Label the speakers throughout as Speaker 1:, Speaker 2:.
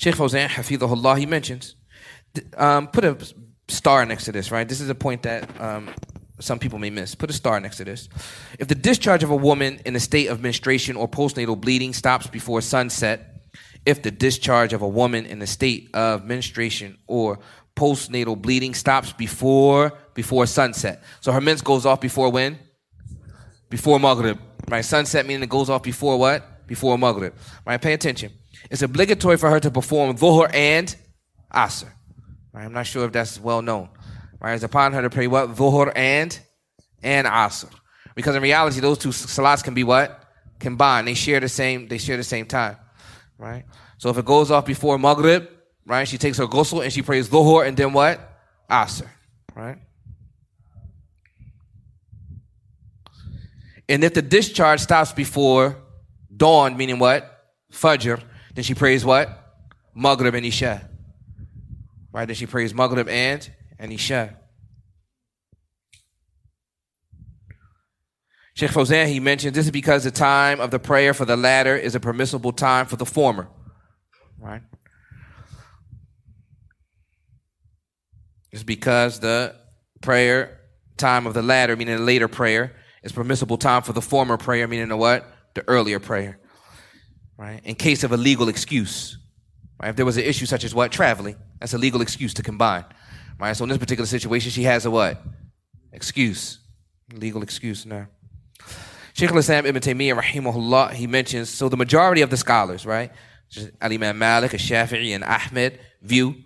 Speaker 1: Sheikh Fawzan, حفظه الله, he mentions, put a star next to this, right? This is a point that some people may miss. Put a star next to this. If the discharge of a woman in a state of menstruation or postnatal bleeding stops before sunset, if the discharge of a woman in a state of menstruation or postnatal bleeding stops before sunset. So her mens goes off before when? Before Maghrib. Right? Sunset meaning it goes off before what? Before Maghrib. Right? Pay attention. It's obligatory for her to perform Dhuhr and Asr. Right? I'm not sure if that's well known. Right? It's upon her to pray what? Dhuhr and Asr. Because in reality, those two salats can be what? Combined. They share the same time. Right? So if it goes off before Maghrib, right, she takes her ghusl and she prays Dhuhr and then what? Asr. Right? And if the discharge stops before dawn, meaning what? Fajr, then she prays what? Maghrib and Isha. Right? Then she prays Maghrib and Isha. Sheikh Fawzan, he mentioned this is because the time of the prayer for the latter is a permissible time for the former. Right? It's because the prayer time of the latter, meaning the later prayer, is permissible time for the former prayer, meaning the what? The earlier prayer. Right? In case of a legal excuse. Right? If there was an issue such as what? Traveling. That's a legal excuse to combine. Right? So in this particular situation, she has a what? Excuse. Legal excuse now. Shaykh al-Islam Ibn Taymiyyah, rahimahullah, he mentions, so the majority of the scholars, right, Al-Imam Malik, Al-Shafi'i, and Ahmed view,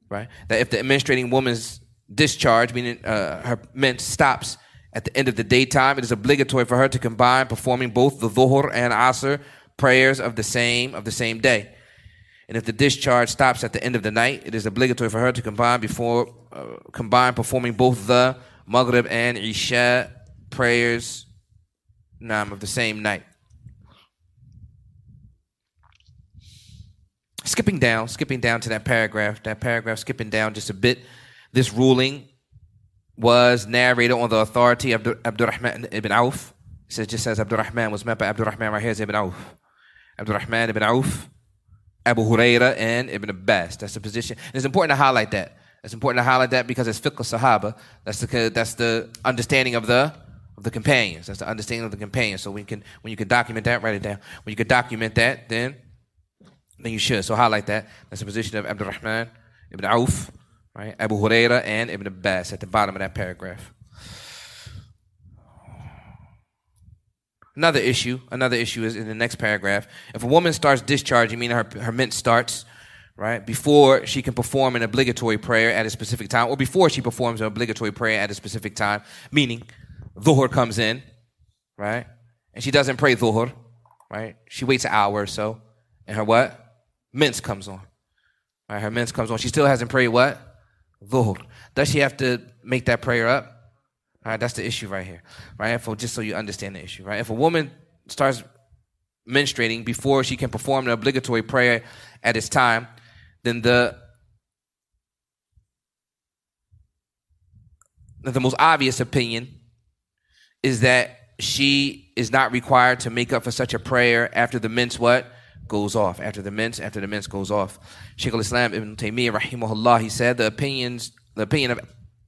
Speaker 1: right, that if the menstruating woman's discharge, meaning her mens, stops at the end of the daytime, it is obligatory for her to combine performing both the Dhuhr and Asr prayers of the same day. And if the discharge stops at the end of the night, it is obligatory for her to combine performing both the Maghrib and Isha prayers of the same night. Skipping down to that paragraph, skipping down just a bit. This ruling was narrated on the authority of Abdurrahman ibn Auf. It just says Abdurrahman was met by Abdurrahman right here is Ibn Auf. Abdurrahman ibn Auf, Abu Huraira, and Ibn Abbas. That's the position. And it's important to highlight that. It's important to highlight that because it's fiqh sahaba. That's the understanding of the companions. That's the understanding of the companions. So when you can document that, write it down. When you can document that, then you should. So highlight that. That's the position of Abdurrahman ibn Auf, right? Abu Huraira and Ibn Abbas at the bottom of that paragraph. Another issue is in the next paragraph. If a woman starts discharging, meaning her mens starts, right, before she can perform an obligatory prayer at a specific time, or before she performs an obligatory prayer at a specific time, meaning Dhuhr comes in, right, and she doesn't pray Dhuhr, right, she waits an hour or so, and her what? Mens comes on. Right, her mens comes on. She still hasn't prayed what? Dhuhr. Does she have to make that prayer up? All right, that's the issue right here, right? Just so you understand the issue, right? If a woman starts menstruating before she can perform an obligatory prayer at its time, then the most obvious opinion is that she is not required to make up for such a prayer after the mens what? Goes off. After the mens goes off. Shaykh al-Islam Ibn Taymiyyah, rahimahullah, he said the opinion of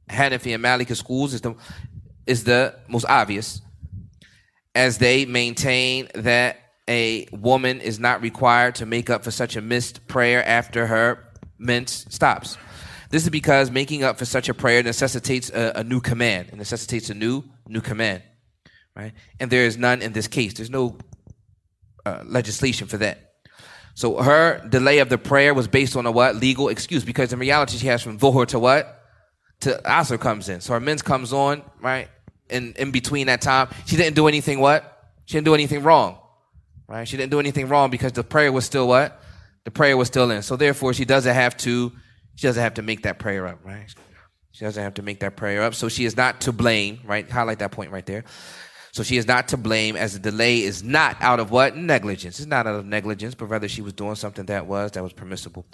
Speaker 1: Hanafi and Maliki schools is the most obvious, as they maintain that a woman is not required to make up for such a missed prayer after her mens stops. This is because making up for such a prayer necessitates a new command. It necessitates a new command, right? And there is none in this case. There's no legislation for that. So her delay of the prayer was based on a what? Legal excuse, because in reality she has from Dhuhr to what? To Asr comes in. So her mens comes on, right? And in between that time, she didn't do anything what? She didn't do anything wrong, right? She didn't do anything wrong because the prayer was still what? The prayer was still in. So therefore, she doesn't have to make that prayer up, right? She doesn't have to make that prayer up. So she is not to blame, right? Highlight that point right there. So she is not to blame, as the delay is not out of what? Negligence. It's not out of negligence, but rather she was doing something that was permissible.